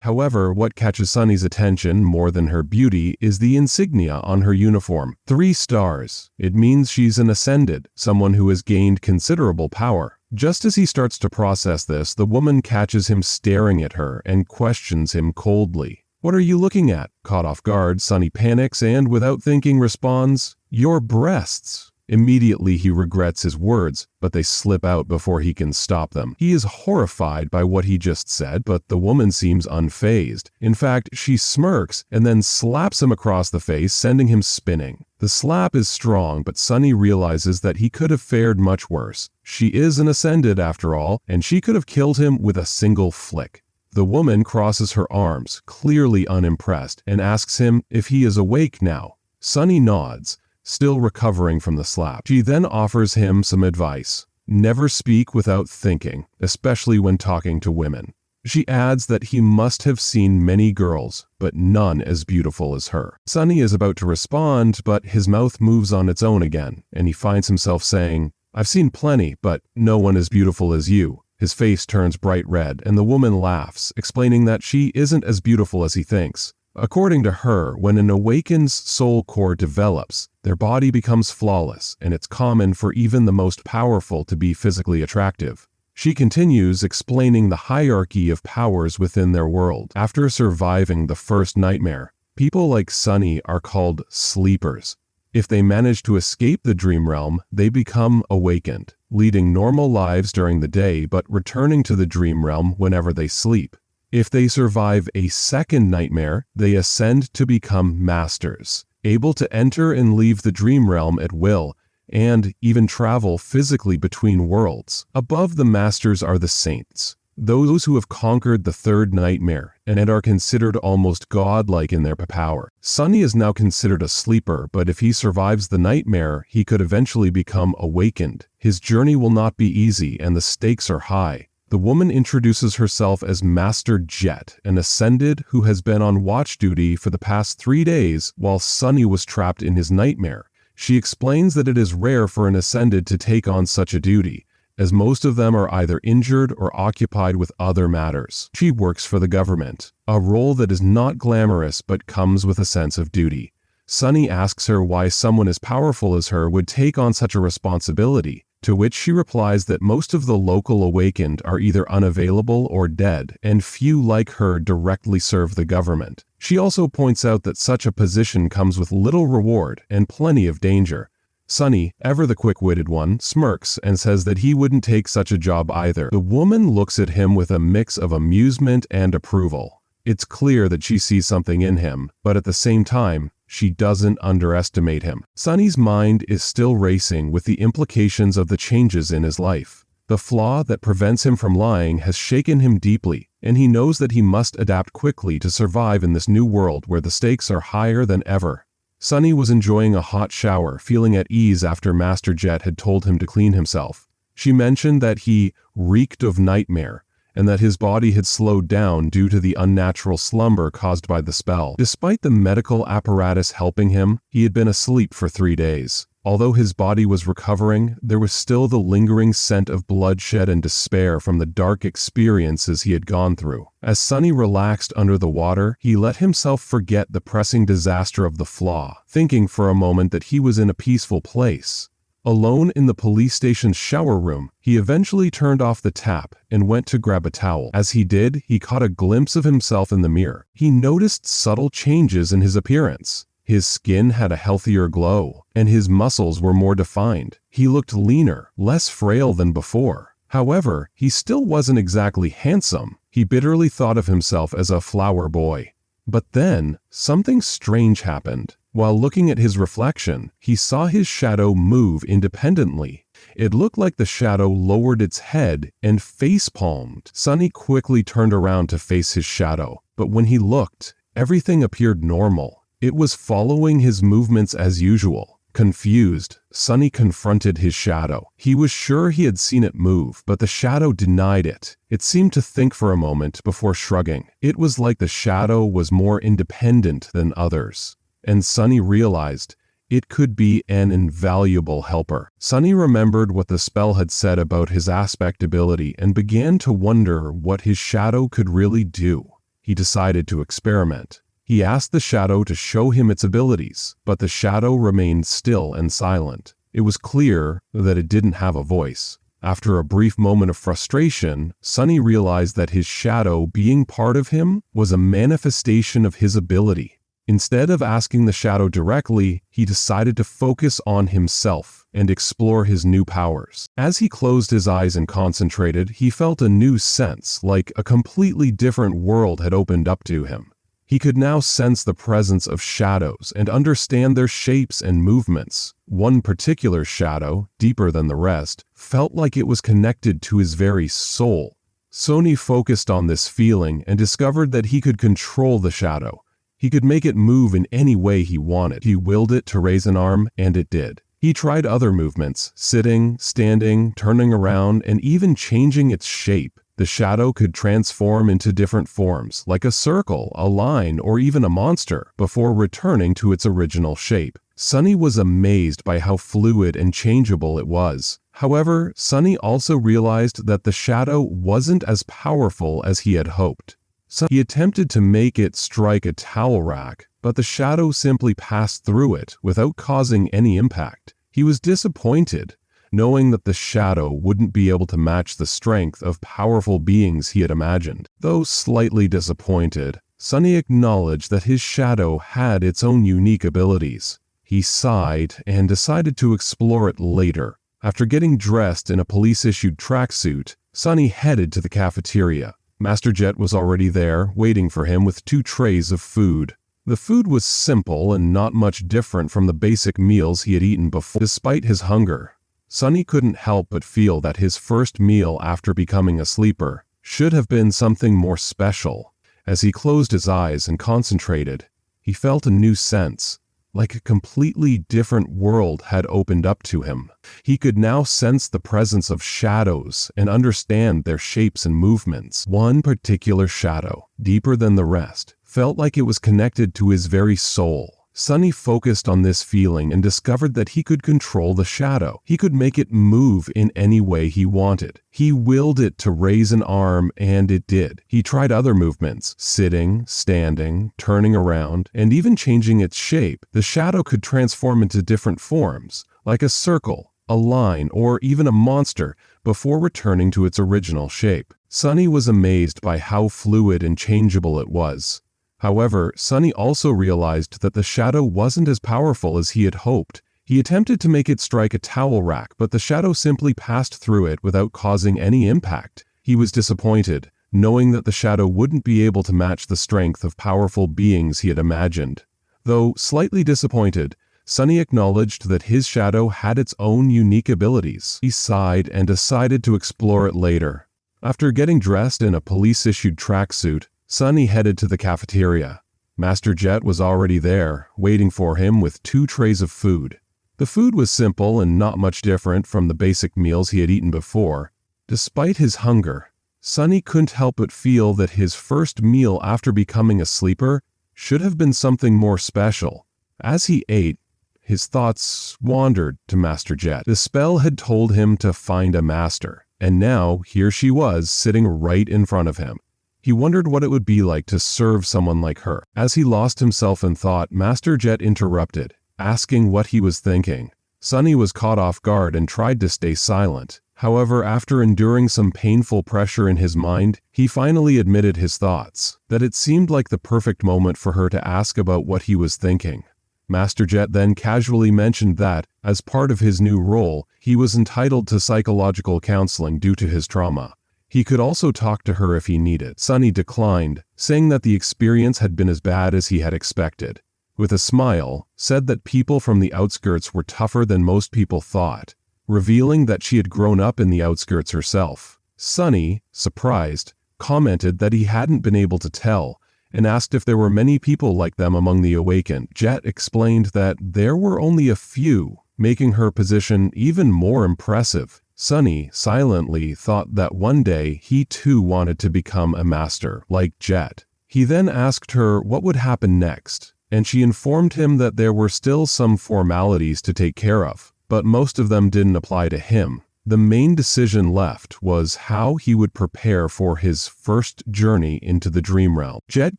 However, what catches Sunny's attention more than her beauty is the insignia on her uniform. 3 stars. It means she's an ascended, someone who has gained considerable power. Just as he starts to process this, the woman catches him staring at her and questions him coldly. "What are you looking at?" Caught off guard, Sunny panics and, without thinking, responds, "Your breasts." Immediately he regrets his words, but they slip out before he can stop them. He is horrified by what he just said, but the woman seems unfazed. In fact, she smirks and then slaps him across the face, sending him spinning. The slap is strong, but Sunny realizes that he could have fared much worse. She is an ascended after all, and she could have killed him with a single flick. The woman crosses her arms, clearly unimpressed, and asks him if he is awake now. Sunny nods, still recovering from the slap. She then offers him some advice. Never speak without thinking, especially when talking to women. She adds that he must have seen many girls, but none as beautiful as her. Sunny is about to respond, but his mouth moves on its own again, and he finds himself saying, "I've seen plenty, but no one as beautiful as you." His face turns bright red, and the woman laughs, explaining that she isn't as beautiful as he thinks. According to her, when an awakened's soul core develops, their body becomes flawless, and it's common for even the most powerful to be physically attractive. She continues explaining the hierarchy of powers within their world. After surviving the first nightmare, people like Sunny are called sleepers. If they manage to escape the dream realm, they become awakened, leading normal lives during the day but returning to the dream realm whenever they sleep. If they survive a second nightmare, they ascend to become masters, able to enter and leave the dream realm at will, and even travel physically between worlds. Above the masters are the saints, those who have conquered the third nightmare and are considered almost godlike in their power. Sunny is now considered a sleeper, but if he survives the nightmare, he could eventually become awakened. His journey will not be easy, and the stakes are high. The woman introduces herself as Master Jet, an ascended who has been on watch duty for the past 3 days while Sunny was trapped in his nightmare. She explains that it is rare for an ascended to take on such a duty, as most of them are either injured or occupied with other matters. She works for the government, a role that is not glamorous but comes with a sense of duty. Sunny asks her why someone as powerful as her would take on such a responsibility, to which she replies that most of the local awakened are either unavailable or dead, and few like her directly serve the government. She also points out that such a position comes with little reward and plenty of danger. Sunny, ever the quick-witted one, smirks and says that he wouldn't take such a job either. The woman looks at him with a mix of amusement and approval. It's clear that she sees something in him, but at the same time, she doesn't underestimate him. Sunny's mind is still racing with the implications of the changes in his life. The flaw that prevents him from lying has shaken him deeply, and he knows that he must adapt quickly to survive in this new world where the stakes are higher than ever. Sunny was enjoying a hot shower, feeling at ease after Master Jet had told him to clean himself. She mentioned that he reeked of nightmare, and that his body had slowed down due to the unnatural slumber caused by the spell. Despite the medical apparatus helping him, he had been asleep for 3 days. Although his body was recovering, there was still the lingering scent of bloodshed and despair from the dark experiences he had gone through. As Sunny relaxed under the water, he let himself forget the pressing disaster of the flaw, thinking for a moment that he was in a peaceful place. Alone in the police station's shower room, he eventually turned off the tap and went to grab a towel. As he did, he caught a glimpse of himself in the mirror. He noticed subtle changes in his appearance. His skin had a healthier glow, and his muscles were more defined. He looked leaner, less frail than before. However, he still wasn't exactly handsome. He bitterly thought of himself as a flower boy. But then, something strange happened. While looking at his reflection, he saw his shadow move independently. It looked like the shadow lowered its head and face-palmed. Sunny quickly turned around to face his shadow, but when he looked, everything appeared normal. It was following his movements as usual. Confused, Sunny confronted his shadow. He was sure he had seen it move, but the shadow denied it. It seemed to think for a moment before shrugging. It was like the shadow was more independent than others. And Sunny realized it could be an invaluable helper. Sunny remembered what the spell had said about his aspect ability and began to wonder what his shadow could really do. he decided to experiment. He asked the shadow to show him its abilities, but the shadow remained still and silent. It was clear that it didn't have a voice. After a brief moment of frustration, Sunny realized that his shadow being part of him was a manifestation of his ability. Instead of asking the shadow directly, he decided to focus on himself and explore his new powers. As he closed his eyes and concentrated, he felt a new sense, like a completely different world had opened up to him. He could now sense the presence of shadows and understand their shapes and movements. One particular shadow, deeper than the rest, felt like it was connected to his very soul. Sunny focused on this feeling and discovered that he could control the shadow. He could make it move in any way he wanted. He willed it to raise an arm, and it did. He tried other movements, sitting, standing, turning around, and even changing its shape. The shadow could transform into different forms, like a circle, a line, or even a monster, before returning to its original shape. Sunny was amazed by how fluid and changeable it was. However, Sunny also realized that the shadow wasn't as powerful as he had hoped. So he attempted to make it strike a towel rack, but the shadow simply passed through it without causing any impact. He was disappointed, knowing that the shadow wouldn't be able to match the strength of powerful beings he had imagined. Though slightly disappointed, Sunny acknowledged that his shadow had its own unique abilities. He sighed and decided to explore it later. After getting dressed in a police-issued tracksuit, Sunny headed to the cafeteria. Master Jet was already there, waiting for him with 2 trays of food. The food was simple and not much different from the basic meals he had eaten before. Despite his hunger, Sunny couldn't help but feel that his first meal after becoming a sleeper should have been something more special. As he closed his eyes and concentrated, he felt a new sense, like a completely different world had opened up to him. He could now sense the presence of shadows and understand their shapes and movements. One particular shadow, deeper than the rest, felt like it was connected to his very soul. Sunny focused on this feeling and discovered that he could control the shadow. He could make it move in any way he wanted. He willed it to raise an arm, and it did. He tried other movements, sitting, standing, turning around, and even changing its shape. The shadow could transform into different forms, like a circle, a line, or even a monster, before returning to its original shape. Sunny was amazed by how fluid and changeable it was. However, Sunny also realized that the shadow wasn't as powerful as he had hoped. He attempted to make it strike a towel rack, but the shadow simply passed through it without causing any impact. He was disappointed, knowing that the shadow wouldn't be able to match the strength of powerful beings he had imagined. Though slightly disappointed, Sunny acknowledged that his shadow had its own unique abilities. He sighed and decided to explore it later. After getting dressed in a police-issued tracksuit, Sunny headed to the cafeteria. Master Jet was already there, waiting for him with 2 trays of food. The food was simple and not much different from the basic meals he had eaten before. Despite his hunger, Sunny couldn't help but feel that his first meal after becoming a sleeper should have been something more special. As he ate, his thoughts wandered to Master Jet. The spell had told him to find a master, and now here she was sitting right in front of him. He wondered what it would be like to serve someone like her. As he lost himself in thought, Master Jet interrupted, asking what he was thinking. Sunny was caught off guard and tried to stay silent. However, after enduring some painful pressure in his mind, he finally admitted his thoughts, that it seemed like the perfect moment for her to ask about what he was thinking. Master Jet then casually mentioned that, as part of his new role, he was entitled to psychological counseling due to his trauma. He could also talk to her if he needed. Sunny declined, saying that the experience had been as bad as he had expected. With a smile, said that people from the outskirts were tougher than most people thought, revealing that she had grown up in the outskirts herself. Sunny, surprised, commented that he hadn't been able to tell, and asked if there were many people like them among the awakened. Jet explained that there were only a few, making her position even more impressive. Sunny silently thought that one day he too wanted to become a master, like Jet. He then asked her what would happen next, and she informed him that there were still some formalities to take care of, but most of them didn't apply to him. The main decision left was how he would prepare for his first journey into the dream realm. Jet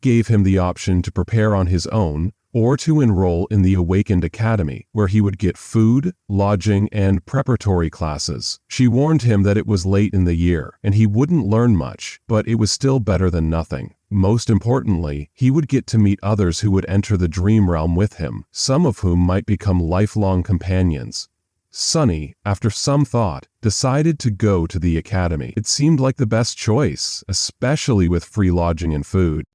gave him the option to prepare on his own or to enroll in the Awakened Academy, where he would get food, lodging, and preparatory classes. She warned him that it was late in the year, and he wouldn't learn much, but it was still better than nothing. Most importantly, he would get to meet others who would enter the dream realm with him, some of whom might become lifelong companions. Sunny, after some thought, decided to go to the academy. It seemed like the best choice, especially with free lodging and food.